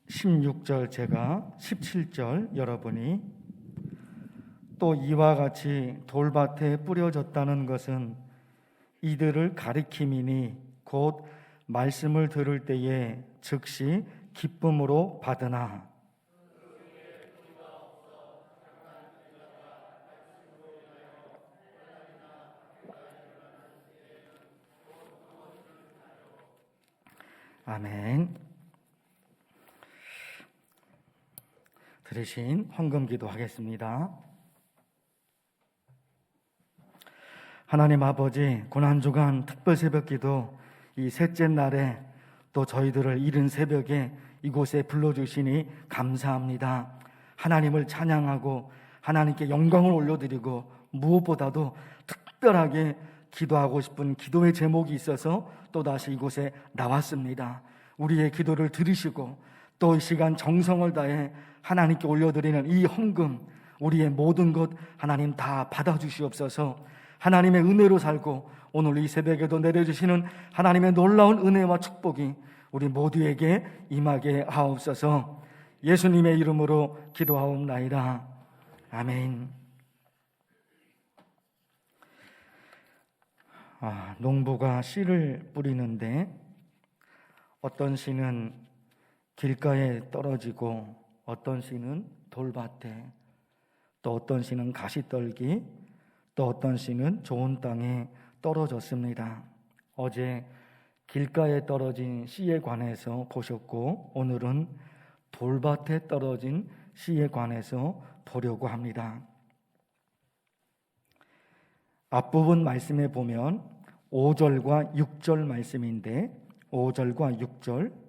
16절 제가 17절 여러분이 또 이와 같이 돌밭에 뿌려졌다는 것은 이들을 가리킴이니 곧 말씀을 들을 때에 즉시 기쁨으로 받으나 아멘. 들으신 헌금 기도하겠습니다. 하나님 아버지, 고난주간 특별 새벽기도 이 셋째 날에 또 저희들을 이른 새벽에 이곳에 불러주시니 감사합니다. 하나님을 찬양하고 하나님께 영광을 올려드리고 무엇보다도 특별하게 기도하고 싶은 기도의 제목이 있어서 또다시 이곳에 나왔습니다. 우리의 기도를 들으시고 또 이 시간 정성을 다해 하나님께 올려드리는 이 헌금, 우리의 모든 것 하나님 다 받아주시옵소서. 하나님의 은혜로 살고 오늘 이 새벽에도 내려주시는 하나님의 놀라운 은혜와 축복이 우리 모두에게 임하게 하옵소서. 예수님의 이름으로 기도하옵나이다. 아멘. 농부가 씨를 뿌리는데 어떤 씨는 길가에 떨어지고 어떤 씨는 돌밭에, 또 어떤 씨는 가시떨기, 또 어떤 씨는 좋은 땅에 떨어졌습니다. 어제 길가에 떨어진 씨에 관해서 보셨고 오늘은 돌밭에 떨어진 씨에 관해서 보려고 합니다. 앞부분 말씀에 보면 5절과 6절 말씀인데 5절과 6절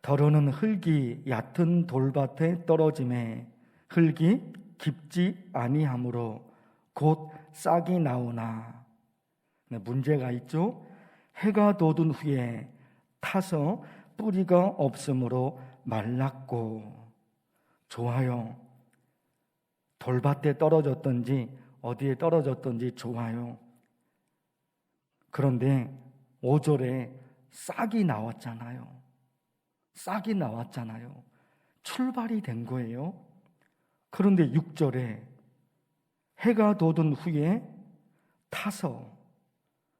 더러는 흙이 얕은 돌밭에 떨어짐에 흙이 깊지 아니하므로 곧 싹이 나오나 문제가 있죠. 해가 돋은 후에 타서 뿌리가 없으므로 말랐고. 좋아요. 돌밭에 떨어졌든지 어디에 떨어졌든지 좋아요. 그런데 5절에 싹이 나왔잖아요. 싹이 나왔잖아요. 출발이 된 거예요. 그런데 6절에 해가 돋은 후에 타서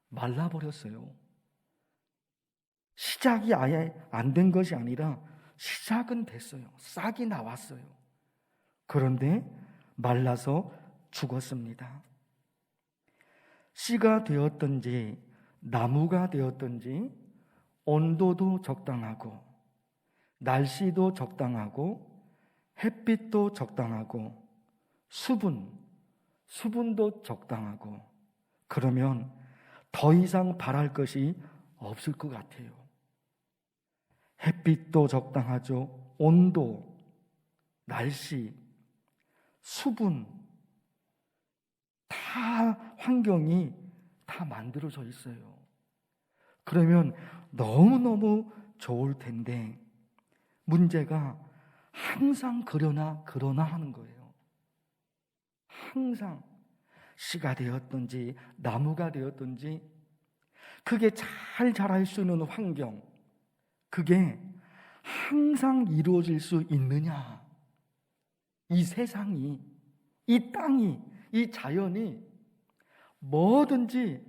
말라버렸어요. 시작이 아예 안 된 것이 아니라 시작은 됐어요. 싹이 나왔어요. 그런데 말라서 죽었습니다. 씨가 되었든지 나무가 되었든지 온도도 적당하고 날씨도 적당하고 햇빛도 적당하고 수분도 적당하고 그러면 더 이상 바랄 것이 없을 것 같아요. 햇빛도 적당하죠. 온도, 날씨, 수분 다 환경이 다 만들어져 있어요. 그러면 너무너무 좋을 텐데 문제가 항상 그러나 하는 거예요. 항상 씨가 되었든지 나무가 되었든지 그게 잘 자랄 수 있는 환경, 그게 항상 이루어질 수 있느냐? 이 세상이, 이 땅이, 이 자연이 뭐든지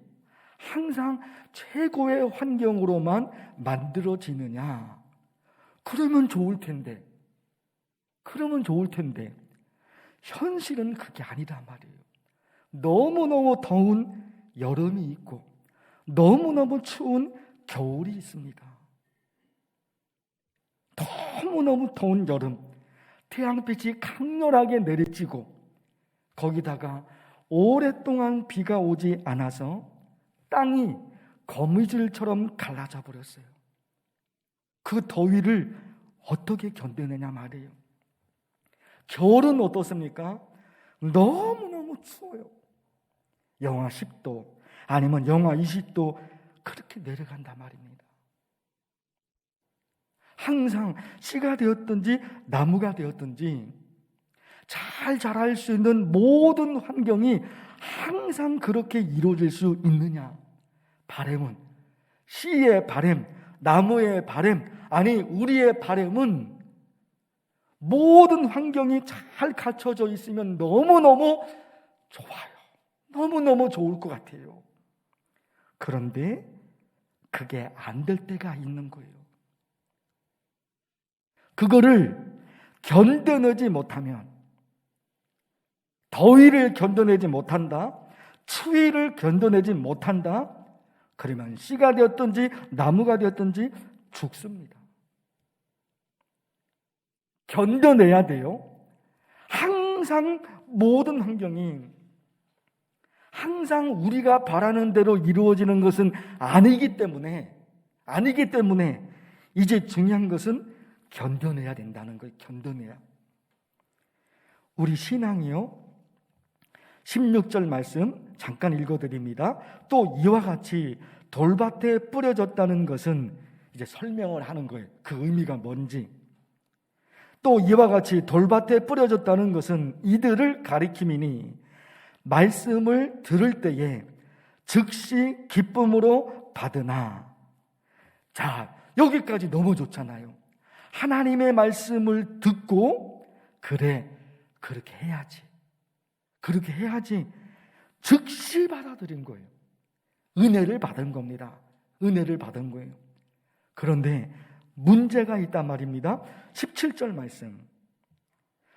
항상 최고의 환경으로만 만들어지느냐? 그러면 좋을 텐데 현실은 그게 아니란 말이에요. 너무너무 더운 여름이 있고 너무너무 추운 겨울이 있습니다. 너무너무 더운 여름, 태양빛이 강렬하게 내리쬐고 거기다가 오랫동안 비가 오지 않아서 땅이 거미줄처럼 갈라져 버렸어요. 그 더위를 어떻게 견뎌내냐 말이에요. 겨울은 어떻습니까? 너무너무 추워요. 영하 10도 아니면 영하 20도 그렇게 내려간단 말입니다. 항상 씨가 되었든지 나무가 되었든지 잘 자랄 수 있는 모든 환경이 항상 그렇게 이루어질 수 있느냐? 바램은, 씨의 바램, 나무의 바램, 아니 우리의 바램은 모든 환경이 잘 갖춰져 있으면 너무너무 좋아요. 너무너무 좋을 것 같아요. 그런데 그게 안 될 때가 있는 거예요. 그거를 견뎌내지 못하면, 더위를 견뎌내지 못한다, 추위를 견뎌내지 못한다, 그러면 씨가 되었든지 나무가 되었든지 죽습니다. 견뎌내야 돼요. 항상 모든 환경이 항상 우리가 바라는 대로 이루어지는 것은 아니기 때문에 이제 중요한 것은 견뎌내야 된다는 거예요. 견뎌내야. 우리 신앙이요, 16절 말씀 잠깐 읽어드립니다. 또 이와 같이 돌밭에 뿌려졌다는 것은 이제 설명을 하는 거예요. 그 의미가 뭔지. 또 이와 같이 돌밭에 뿌려졌다는 것은 이들을 가리킴이니 말씀을 들을 때에 즉시 기쁨으로 받으나. 자, 여기까지 너무 좋잖아요. 하나님의 말씀을 듣고 그래, 그렇게 해야지, 그렇게 해야지 즉시 받아들인 거예요. 은혜를 받은 겁니다. 은혜를 받은 거예요. 그런데 문제가 있단 말입니다. 17절 말씀.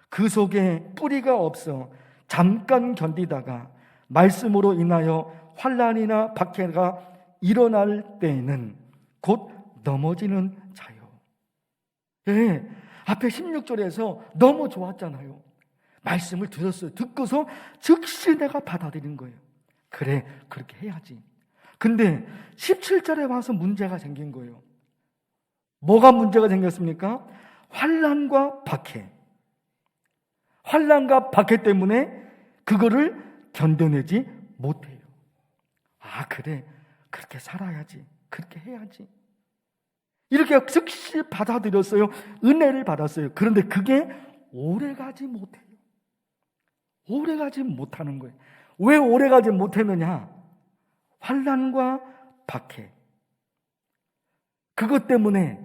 그 속에 뿌리가 없어 잠깐 견디다가 말씀으로 인하여 환난이나 박해가 일어날 때에는 곧 넘어지는 자요. 예, 앞에 16절에서 너무 좋았잖아요. 말씀을 들었어요. 듣고서 즉시 내가 받아들인 거예요. 그래, 그렇게 해야지. 근데 17절에 와서 문제가 생긴 거예요. 뭐가 문제가 생겼습니까? 환난과 박해. 환난과 박해 때문에 그거를 견뎌내지 못해요. 아, 그래, 그렇게 살아야지, 그렇게 해야지. 이렇게 즉시 받아들였어요. 은혜를 받았어요. 그런데 그게 오래가지 못해요. 오래가지 못하는 거예요. 왜 오래가지 못했느냐? 환난과 박해. 그것 때문에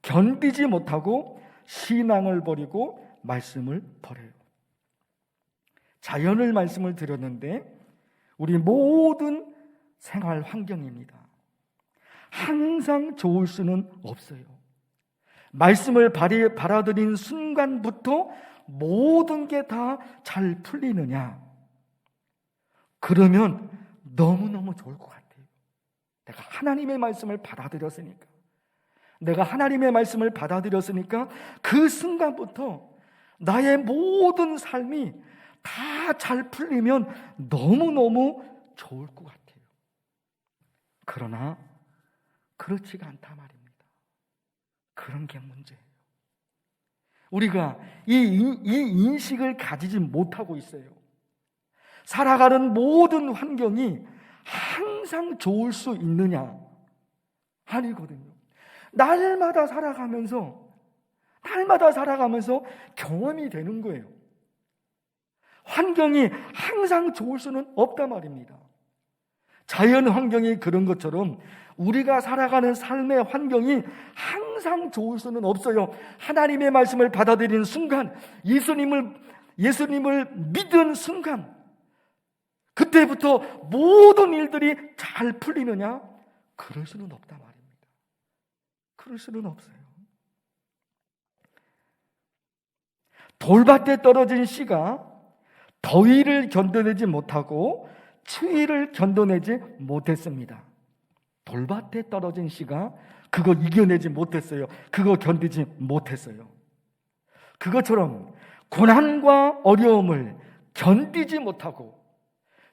견디지 못하고 신앙을 버리고 말씀을 버려요. 자연을 말씀을 드렸는데 우리 모든 생활 환경입니다. 항상 좋을 수는 없어요. 말씀을 받아들인 순간부터 모든 게 다 잘 풀리느냐? 그러면 너무너무 좋을 것 같아요. 내가 하나님의 말씀을 받아들였으니까. 내가 하나님의 말씀을 받아들였으니까 그 순간부터 나의 모든 삶이 다 잘 풀리면 너무너무 좋을 것 같아요. 그러나 그렇지가 않다 말입니다. 그런 게 문제예요. 우리가 이 인식을 가지지 못하고 있어요. 살아가는 모든 환경이 항상 좋을 수 있느냐? 아니거든요. 날마다 살아가면서 경험이 되는 거예요. 환경이 항상 좋을 수는 없단 말입니다. 자연 환경이 그런 것처럼 우리가 살아가는 삶의 환경이 항상 좋을 수는 없어요. 하나님의 말씀을 받아들이는 순간, 예수님을 믿은 순간, 그때부터 모든 일들이 잘 풀리느냐? 그럴 수는 없단 말입니다. 그럴 수는 없어요. 돌밭에 떨어진 씨가 더위를 견뎌내지 못하고 추위를 견뎌내지 못했습니다. 돌밭에 떨어진 씨가 그거 이겨내지 못했어요. 그거 견디지 못했어요. 그것처럼 고난과 어려움을 견디지 못하고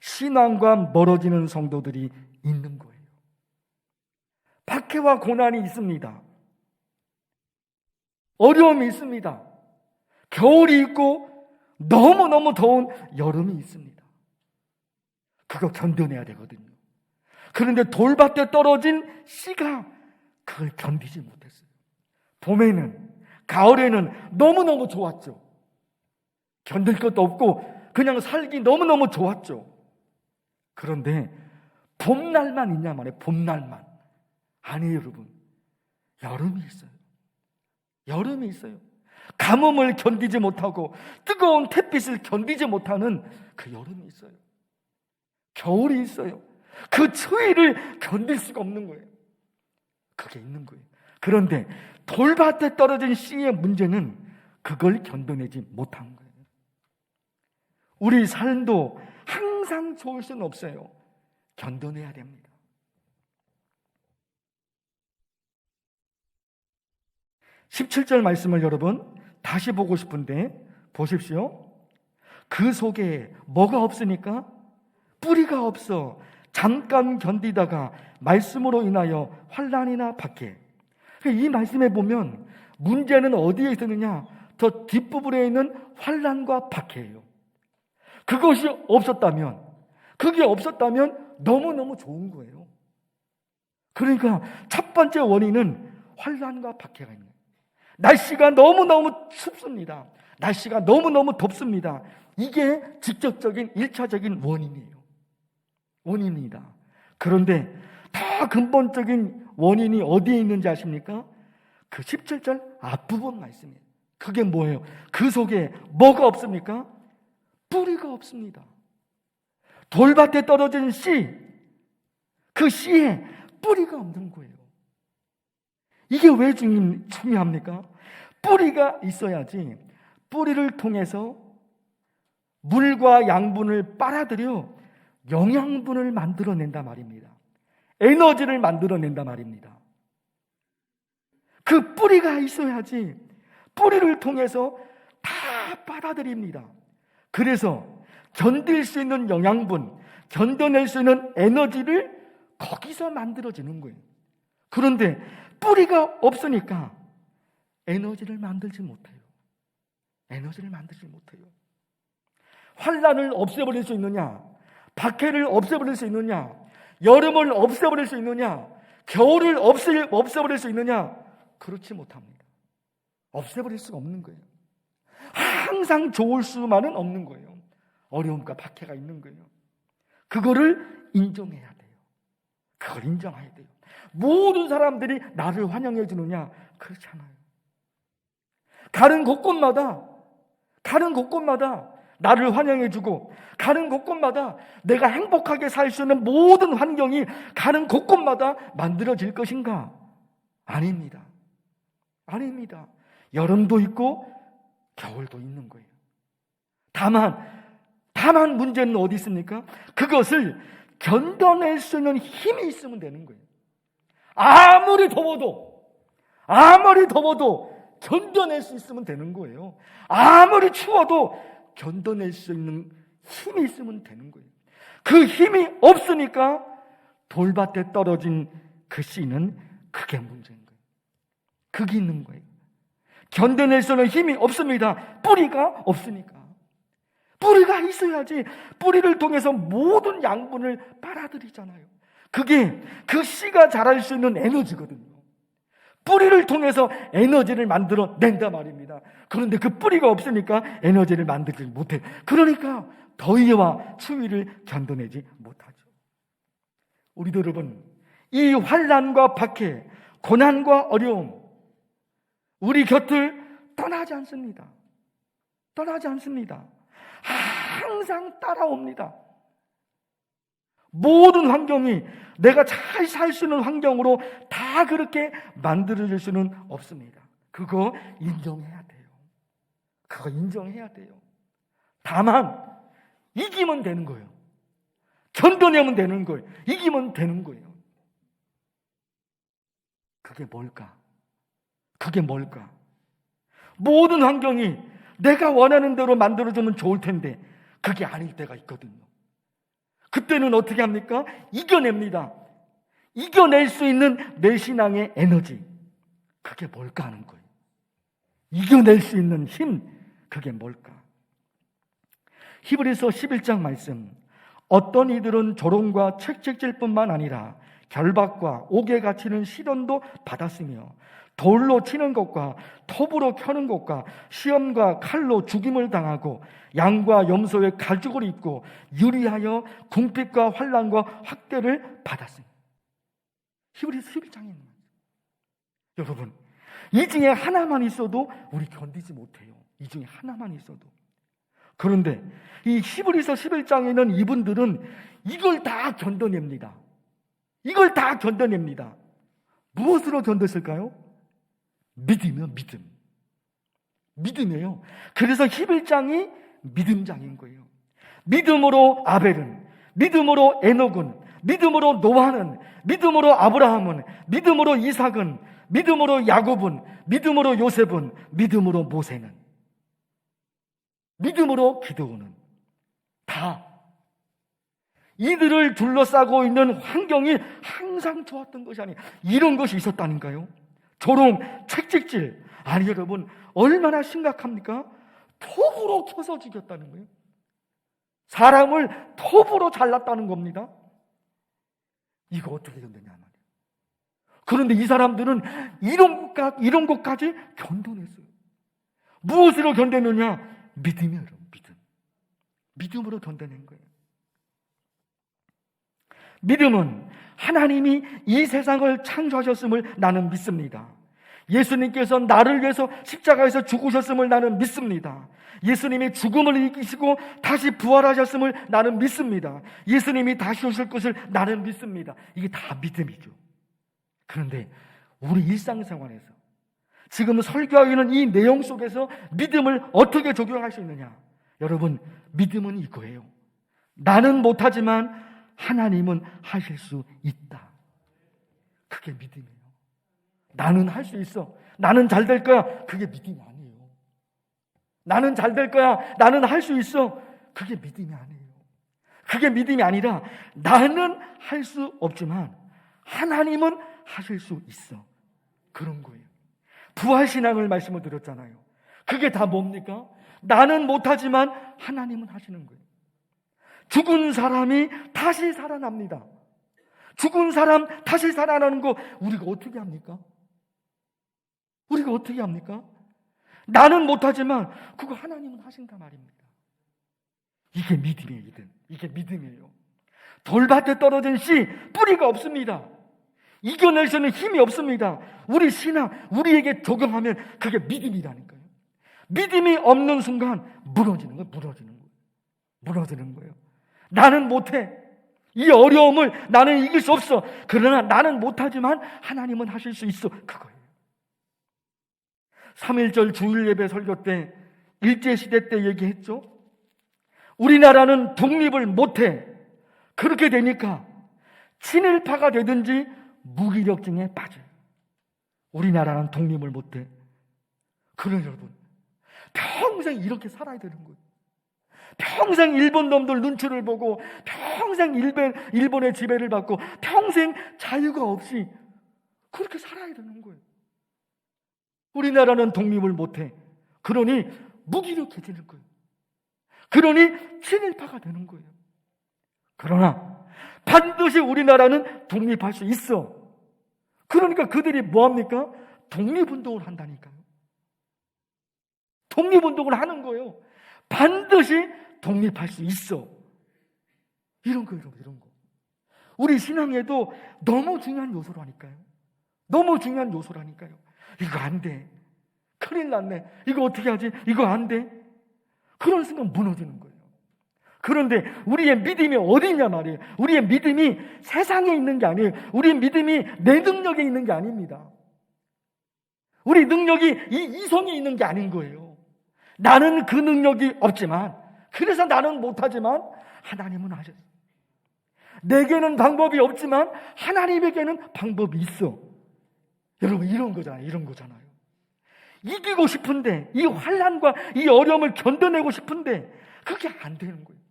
신앙과 멀어지는 성도들이 있는 거예요. 박해와 고난이 있습니다. 어려움이 있습니다. 겨울이 있고 너무너무 더운 여름이 있습니다. 그거 견뎌내야 되거든요. 그런데 돌밭에 떨어진 씨가 그걸 견디지 못했어요. 봄에는, 가을에는 너무너무 좋았죠. 견딜 것도 없고 그냥 살기 너무너무 좋았죠. 그런데 봄날만 있냐 말이에요. 봄날만. 아니에요, 여러분. 여름이 있어요. 여름이 있어요. 가뭄을 견디지 못하고 뜨거운 햇빛을 견디지 못하는 그 여름이 있어요. 겨울이 있어요. 그 추위를 견딜 수가 없는 거예요. 그게 있는 거예요. 그런데 돌밭에 떨어진 씨의 문제는 그걸 견뎌내지 못한 거예요. 우리 삶도 항상 좋을 수는 없어요. 견뎌내야 됩니다. 17절 말씀을 여러분 다시 보고 싶은데 보십시오. 그 속에 뭐가 없으니까? 뿌리가 없어 잠깐 견디다가 말씀으로 인하여 환난이나 박해. 이 말씀에 보면 문제는 어디에 있었느냐? 저 뒷부분에 있는 환난과 박해예요. 그것이 없었다면, 그게 없었다면 너무너무 좋은 거예요. 그러니까 첫 번째 원인은 환난과 박해가 있는 거예요. 날씨가 너무너무 춥습니다. 날씨가 너무너무 덥습니다. 이게 직접적인 1차적인 원인이에요. 원인이다. 그런데 더 근본적인 원인이 어디에 있는지 아십니까? 그 17절 앞부분 말씀이에요. 그게 뭐예요? 그 속에 뭐가 없습니까? 뿌리가 없습니다. 돌밭에 떨어진 씨, 그 씨에 뿌리가 없는 거예요. 이게 왜 중요합니까? 뿌리가 있어야지 뿌리를 통해서 물과 양분을 빨아들여 영양분을 만들어낸다 말입니다. 에너지를 만들어낸다 말입니다. 그 뿌리가 있어야지 뿌리를 통해서 다 빨아들입니다. 그래서 견딜 수 있는 영양분, 견뎌낼 수 있는 에너지를 거기서 만들어지는 거예요. 그런데 뿌리가 없으니까 에너지를 만들지 못해요. 에너지를 만들지 못해요. 환난을 없애버릴 수 있느냐? 박해를 없애버릴 수 있느냐? 여름을 없애버릴 수 있느냐? 겨울을 없애버릴 수 있느냐? 그렇지 못합니다. 없애버릴 수가 없는 거예요. 항상 좋을 수만은 없는 거예요. 어려움과 박해가 있는 거예요. 그거를 인정해야 돼요. 그걸 인정해야 돼요. 모든 사람들이 나를 환영해 주느냐? 그렇지 않아요. 가는 곳곳마다 나를 환영해 주고, 가는 곳곳마다 내가 행복하게 살 수 있는 모든 환경이 가는 곳곳마다 만들어질 것인가? 아닙니다. 아닙니다. 여름도 있고 겨울도 있는 거예요. 다만 문제는 어디 있습니까? 그것을 견뎌낼 수 있는 힘이 있으면 되는 거예요. 아무리 더워도 견뎌낼 수 있으면 되는 거예요. 아무리 추워도 견뎌낼 수 있는 힘이 있으면 되는 거예요. 그 힘이 없으니까 돌밭에 떨어진 그 씨는 그게 문제인 거예요. 그게 있는 거예요. 견뎌낼 수 있는 힘이 없습니다. 뿌리가 없으니까. 뿌리가 있어야지 뿌리를 통해서 모든 양분을 빨아들이잖아요. 그게 그 씨가 자랄 수 있는 에너지거든요. 뿌리를 통해서 에너지를 만들어낸다 말입니다. 그런데 그 뿌리가 없으니까 에너지를 만들지 못해요. 그러니까 더위와 추위를 견뎌내지 못하죠. 우리도 여러분, 이 환난과 박해, 고난과 어려움, 우리 곁을 떠나지 않습니다. 떠나지 않습니다. 항상 따라옵니다. 모든 환경이 내가 잘 살 수 있는 환경으로 다 그렇게 만들어질 수는 없습니다. 그거 인정해야 돼요. 그거 인정해야 돼요. 다만 이기면 되는 거예요. 견뎌내면 되는 거예요. 이기면 되는 거예요. 그게 뭘까? 그게 뭘까? 모든 환경이 내가 원하는 대로 만들어주면 좋을 텐데 그게 아닐 때가 있거든요. 그때는 어떻게 합니까? 이겨냅니다. 이겨낼 수 있는 내 신앙의 에너지, 그게 뭘까 하는 거예요. 이겨낼 수 있는 힘, 그게 뭘까? 히브리서 11장 말씀, 어떤 이들은 조롱과 책찍질뿐만 아니라 결박과 옥에 갇히는 시련도 받았으며 돌로 치는 것과 톱으로 켜는 것과 시험과 칼로 죽임을 당하고 양과 염소의 가죽을 입고 유리하여 궁핍과 환난과 학대를 받았습니다. 히브리서 11장에 있는 거예요. 여러분, 이 중에 하나만 있어도 우리 견디지 못해요. 이 중에 하나만 있어도. 그런데 이 히브리서 11장에 있는 이분들은 이걸 다 견뎌냅니다. 이걸 다 견뎌냅니다. 무엇으로 견뎠을까요? 믿음이요, 믿음. 믿음이에요. 그래서 11장이 믿음장인 거예요. 믿음으로 아벨은, 믿음으로 에녹은, 믿음으로 노아는, 믿음으로 아브라함은, 믿음으로 이삭은, 믿음으로 야곱은, 믿음으로 요셉은, 믿음으로 모세는, 믿음으로 기드온은 다 이들을 둘러싸고 있는 환경이 항상 좋았던 것이 아니에요. 이런 것이 있었다니까요. 조롱, 채찍질. 아니 여러분, 얼마나 심각합니까? 톱으로 쳐서 죽였다는 거예요. 사람을 톱으로 잘랐다는 겁니다. 이거 어떻게 견디냐 말이에요. 그런데 이 사람들은 이런 것까지 견뎌냈어요. 무엇으로 견뎌느냐? 믿음이에요, 여러분. 믿음. 믿음으로 견뎌낸 거예요. 믿음은 하나님이 이 세상을 창조하셨음을 나는 믿습니다. 예수님께서 나를 위해서 십자가에서 죽으셨음을 나는 믿습니다. 예수님이 죽음을 이기시고 다시 부활하셨음을 나는 믿습니다. 예수님이 다시 오실 것을 나는 믿습니다. 이게 다 믿음이죠. 그런데 우리 일상생활에서 지금 설교하고 있는 이 내용 속에서 믿음을 어떻게 적용할 수 있느냐? 여러분, 믿음은 이거예요. 나는 못하지만 하나님은 하실 수 있다. 그게 믿음이에요. 나는 할 수 있어. 나는 잘 될 거야. 그게 믿음이 아니에요. 나는 잘 될 거야. 나는 할 수 있어. 그게 믿음이 아니에요. 그게 믿음이 아니라 나는 할 수 없지만 하나님은 하실 수 있어. 그런 거예요. 부활신앙을 말씀을 드렸잖아요. 그게 다 뭡니까? 나는 못하지만 하나님은 하시는 거예요. 죽은 사람이 다시 살아납니다. 죽은 사람 다시 살아나는 거 우리가 어떻게 합니까? 우리가 어떻게 합니까? 나는 못하지만 그거 하나님은 하신단 말입니다. 이게 믿음이에요. 이게 믿음이에요. 돌밭에 떨어진 씨 뿌리가 없습니다. 이겨낼 수는 힘이 없습니다. 우리 신앙 우리에게 적용하면 그게 믿음이라니까요. 믿음이 없는 순간 무너지는 거예요. 나는 못해. 이 어려움을 나는 이길 수 없어. 그러나 나는 못하지만 하나님은 하실 수 있어. 그거예요. 3.1절 주일 예배 설교 때 일제시대 때 얘기했죠. 우리나라는 독립을 못해. 그렇게 되니까 친일파가 되든지 무기력증에 빠져요. 우리나라는 독립을 못해. 그러나 여러분, 평생 이렇게 살아야 되는 거예요. 평생 일본 놈들 눈치를 보고 평생 일본의 지배를 받고 평생 자유가 없이 그렇게 살아야 되는 거예요. 우리나라는 독립을 못해. 그러니 무기력해지는 거예요. 그러니 친일파가 되는 거예요. 그러나 반드시 우리나라는 독립할 수 있어. 그러니까 그들이 뭐합니까? 독립운동을 한다니까요. 독립운동을 하는 거예요. 반드시 독립할 수 있어. 이런 거. 우리 신앙에도 너무 중요한 요소라니까요. 이거 안 돼. 큰일 났네. 이거 어떻게 하지? 이거 안 돼. 그런 순간 무너지는 거예요. 그런데 우리의 믿음이 어디 있냐 말이에요. 우리의 믿음이 세상에 있는 게 아니에요. 우리의 믿음이 내 능력에 있는 게 아닙니다. 우리 능력이 이 이성에 있는 게 아닌 거예요. 나는 그 능력이 없지만, 그래서 나는 못하지만 하나님은 하셨어요. 내게는 방법이 없지만 하나님에게는 방법이 있어. 여러분, 이런 거잖아요. 이기고 싶은데, 이 환난과 이 어려움을 견뎌내고 싶은데 그게 안 되는 거예요.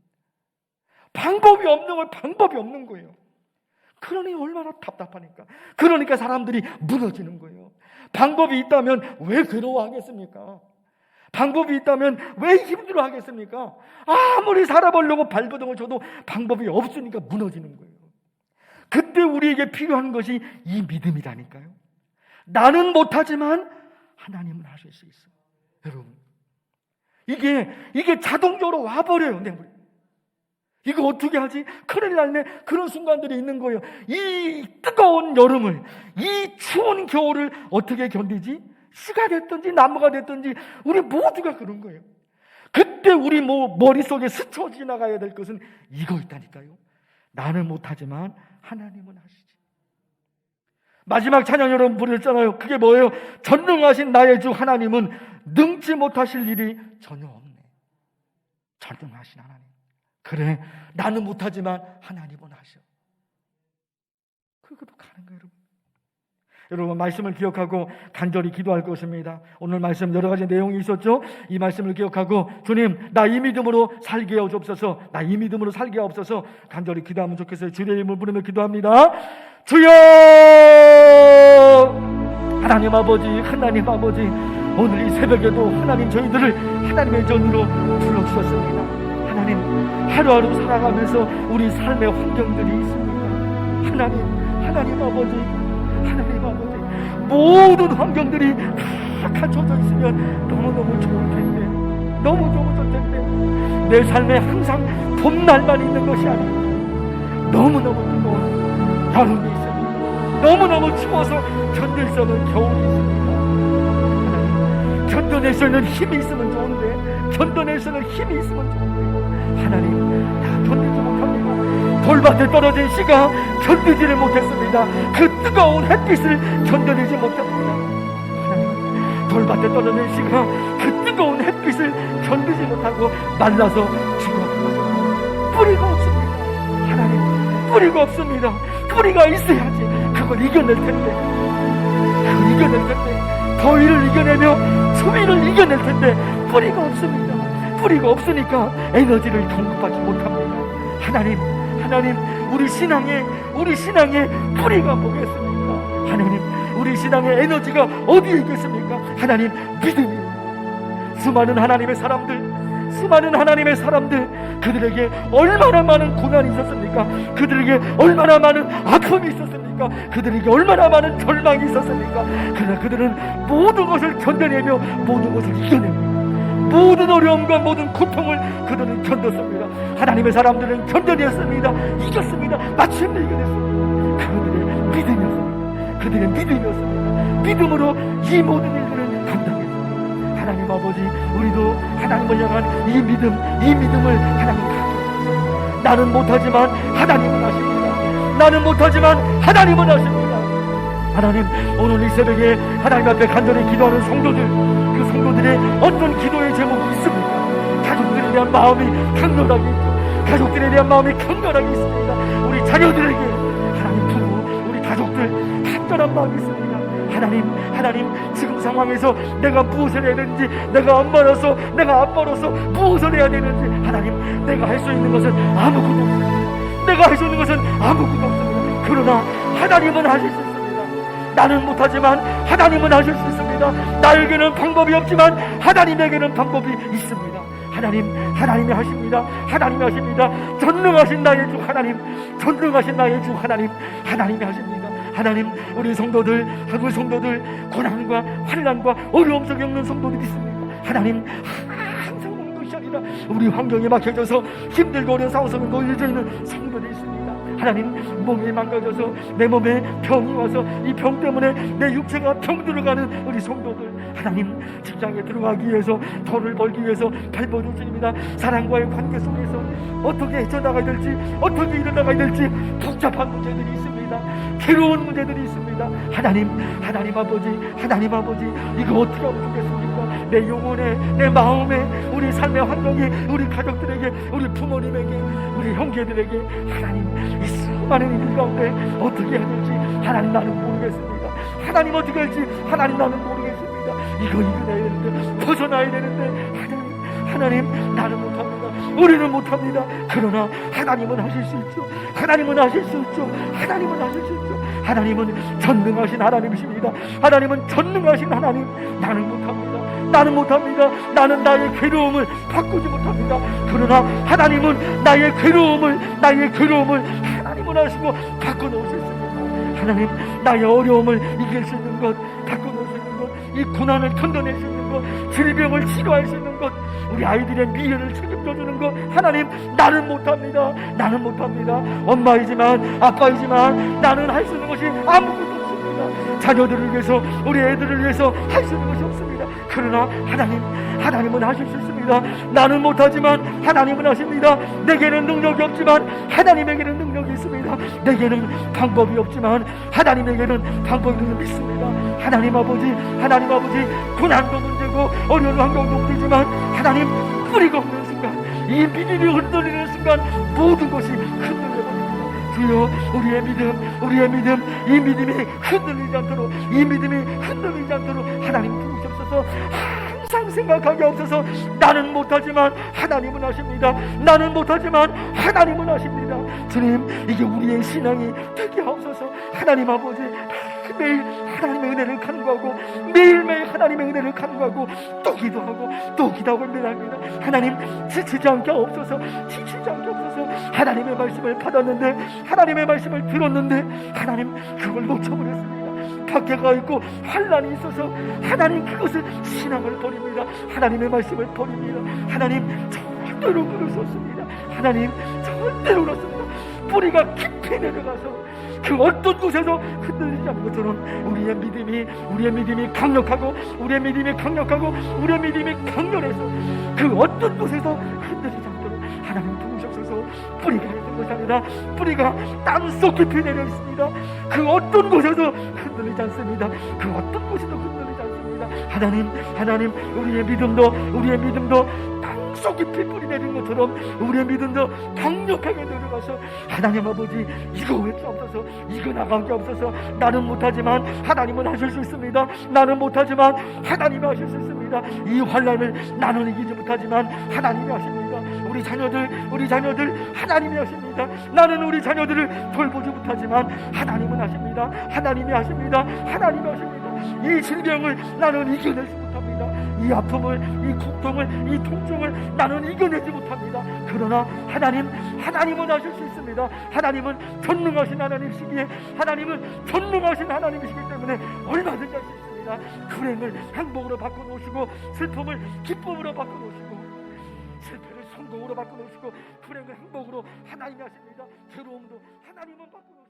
방법이 없는 거예요. 그러니 얼마나 답답하니까. 그러니까 사람들이 무너지는 거예요. 방법이 있다면 왜 괴로워하겠습니까? 방법이 있다면 왜 힘들어하겠습니까? 아무리 살아보려고 발버둥을 쳐도 방법이 없으니까 무너지는 거예요. 그때 우리에게 필요한 것이 이 믿음이라니까요. 나는 못하지만 하나님은 하실 수 있어. 여러분, 이게 자동적으로 와버려요. 이거 어떻게 하지? 큰일 날네. 그런 순간들이 있는 거예요. 이 뜨거운 여름을, 이 추운 겨울을 어떻게 견디지? 씨가 됐든지 나무가 됐든지 우리 모두가 그런 거예요. 그때 우리 머릿속에 스쳐 지나가야 될 것은 이거 있다니까요. 나는 못하지만 하나님은 하시지. 마지막 찬양 여러분 부르셨잖아요. 그게 뭐예요? 전능하신 나의 주 하나님은 능치 못하실 일이 전혀 없네. 전능하신 하나님. 그래, 나는 못하지만 하나님은 하셔. 그것도 가는 거예요, 여러분. 여러분, 말씀을 기억하고 간절히 기도할 것입니다. 오늘 말씀 여러 가지 내용이 있었죠. 이 말씀을 기억하고 주님, 나 이 믿음으로 살게 하옵소서. 나 이 믿음으로 살게 하옵소서. 간절히 기도하면 좋겠어요. 주의 이름을 부르며 기도합니다. 주여! 하나님 아버지, 하나님 아버지, 오늘 이 새벽에도 하나님 저희들을 하나님의 전으로 불러주셨습니다. 하나님, 하루하루 살아가면서 우리 삶의 환경들이 있습니다. 하나님 아버지, 하나님 아버지, 모든 환경들이 다 갖춰져 있으면 너무너무 좋을 텐데, 너무 좋을 텐데, 내 삶에 항상 봄날만 있는 것이 아니고 너무너무 뜨거운 여름이 있습니다. 너무너무 추워서 견딜 수 없는 겨울이 있습니다. 하나님, 견뎌낼 수 있는 힘이 있으면 좋은데, 견뎌낼 수 있는 힘이 있으면 좋은데, 하나님, 다 견디지 못합니다. 돌밭에 떨어진 씨가 견디지를 못했습니다. 그 뜨거운 햇빛을 견뎌내지 못합니다. 하나님, 돌밭에 떨어진 씨가 그 뜨거운 햇빛을 견디지 못하고 말라서 죽었습니다. 뿌리가 없습니다. 하나님, 뿌리가 없습니다. 뿌리가 있어야지 그걸 이겨낼 텐데, 그걸 이겨낼 텐데, 더위를 이겨내며 추위를 이겨낼 텐데 뿌리가 없습니다. 뿌리가 없으니까 에너지를 공급하지 못합니다. 하나님, 우리 신앙에 뿌리가 뭐겠습니까? 하나님, 우리 신앙의 에너지가 어디에 있겠습니까? 하나님, 믿음이. 수많은 하나님의 사람들, 그들에게 얼마나 많은 고난이 있었습니까? 그들에게 얼마나 많은 아픔이 있었습니까? 그들에게 얼마나 많은 절망이 있었습니까? 그러나 그들은 모든 것을 견뎌내며 모든 것을 이겨냅니다. 모든 어려움과 모든 고통을 그들은 견뎠습니다. 하나님의 사람들은 견뎌냈습니다. 이겼습니다. 마침내 이겨냈습니다. 그들의 믿음이었습니다. 믿음으로 이 모든 일들을 감당했습니다. 하나님 아버지, 우리도 하나님을 향한 이 믿음을 하나님 갖게. 나는 못하지만 하나님은 하십니다. 나는 못하지만 하나님은 하십니다. 하나님, 오늘 이 새벽에 하나님 앞에 간절히 기도하는 성도들, 그 성도들의 어떤 기도의 제목이 있습니까? 가족들에 대한 마음이 강렬하게 있고, 가족들에 대한 마음이 강렬하게 있습니다. 우리 자녀들에게 하나님 부모, 우리 가족들 간절한 마음이 있습니다. 하나님, 지금 상황에서 내가 무엇을 해야 되는지, 내가 엄마로서, 내가 아빠로서 무엇을 해야 되는지, 하나님, 내가 할 수 있는 것은 아무것도 없습니다. 내가 할 수 있는 것은 아무것도 없습니다. 그러나 하나님은 하실 수 있습니다. 나는 못하지만 하나님은 하실 수 있습니다. 나에게는 방법이 없지만 하나님에게는 방법이 있습니다. 하나님이 하십니다. 하나님이 하십니다. 전능하신 나의 주 하나님, 전능하신 나의 주 하나님이 하십니다. 하나님, 우리 성도들, 한국 성도들, 고난과 환난과 어려움 속에 겪는 성도들이 있습니다. 하나님, 항상 온 것이 아니라 우리 환경에 막혀져서 힘들고 어려운 상황 속에 놓여져 있는 성도들이 있습니다. 하나님, 몸이 망가져서 내 몸에 병이 와서 이 병 때문에 내 육체가 병들어가는 우리 성도들, 하나님, 직장에 들어가기 위해서, 돈을 벌기 위해서 발버둥 칩니다. 사랑과의 관계 속에서 어떻게 헤쳐나가야 될지, 어떻게 일어나가야 될지 복잡한 문제들이 있습니다. 괴로운 문제들이 있습니다. 하나님 아버지, 이거 어떻게 하면 좋겠습니까? 내 영혼에, 내 마음에, 우리 삶의 환경에, 우리 가족들에게, 우리 부모님에게, 우리 형제들에게, 하나님, 이 수많은 일 가운데 어떻게 해야 될지 하나님, 나는 모르겠습니다. 하나님, 어떻게 할지 하나님, 나는 모르겠습니다. 이거 이겨내야 되는데, 벗어나야 되는데, 하나님, 나는 못합니다. 우리는 못합니다. 그러나 하나님은 하실 수 있죠. 하나님은 전능하신 하나님이십니다. 하나님은 전능하신 하나님. 나는 못합니다. 나는 나의 괴로움을 바꾸지 못합니다. 그러나 하나님은 나의 괴로움을 하나님은 하시고 바꿔놓을 수 있습니다. 하나님, 나의 어려움을 이길 수 있는 것, 바꿔놓을 수 있는 것, 이 고난을 견뎌낼 수 있는 것, 질병을 치료할 수 있는 것, 우리 아이들의 미래를 책임져 주는 것, 하나님, 나는 못합니다. 엄마이지만 아빠이지만 나는 할 수 있는 것이 아무것도 없습니다. 없습니다. 자녀들을 위해서, 우리 애들을 위해서 할 수 있는 것이 없습니다. 그러나 하나님은 하실 수 있습니다. 나는 못하지만 하나님은 하십니다. 내게는 능력이 없지만 하나님에게는 능력이 있습니다. 내게는 방법이 없지만 하나님에게는 방법이 있는 믿습니다. 하나님 아버지, 고난도 문제고 어려운 환경도 문제지만 하나님, 뿌리가 없는 순간, 이 믿음이 흔들리는 순간 모든 것이 흔들려버립니다. 주여, 우리의 믿음, 이 믿음이 흔들리지 않도록 하나님 부으시옵소서. 항상 생각하게 없어서 나는 못하지만 하나님은 하십니다. 주님, 이게 우리의 신앙이 되게 하옵소서. 하나님 아버지, 매일 하나님의 은혜를 간구하고 매일매일 하나님의 은혜를 간구하고 또 기도하고 매달립니다. 하나님, 지치지 않게 없어서 하나님의 말씀을 받았는데, 하나님의 말씀을 들었는데 하나님, 그걸 놓쳐버렸습니다. 밖에 가 있고 환난이 있어서 하나님, 그것을 신앙을 버립니다. 하나님의 말씀을 버립니다. 하나님, 절대로 그럴 수 없습니다. 절대로 그렇습니다. 뿌리가 깊이 내려가서 그 어떤 곳에서 흔들리지 않는 것처럼 우리의 믿음이 강력하고 우리의 믿음이 강렬해서 그 어떤 곳에서 흔들리지 않도록 하나님 도우셔서. 뿌리가 있는 것이 아니라 뿌리가 땅속 깊이 내려 있습니다. 그 어떤 곳에서 흔들리지 않습니다. 하나님, 우리의 믿음도 땅속 깊이 뿌리 내리는 것처럼 우리의 믿음도 강력하게 내려가서 하나님 아버지, 이거 왜 없어서, 이거 나간 게 없어서, 나는 못하지만 하나님은 하실 수 있습니다. 하나님이 하실 수 있습니다. 이 환난을 나는 이기지 못하지만 하나님이 하십니다. 우리 자녀들 하나님이 하십니다. 나는 우리 자녀들을 돌보지 못하지만 하나님은 하십니다. 하나님이 하십니다. 이 질병을 나는 이겨내지 못합니다. 이 아픔을, 이 고통을, 이 통증을 나는 이겨내지 못합니다. 그러나 하나님은 하실 수 있습니다. 하나님은 전능하신 하나님이시기에, 때문에 얼마든지 할 수 있습니다. 불행을 행복으로 바꿔놓으시고, 슬픔을 기쁨으로 바꿔놓으시고, 실패를 성공으로 바꿔놓으시고, 불행을 행복으로 하나님이 하십니다. 괴로움도 하나님은 바꿔놓으시고,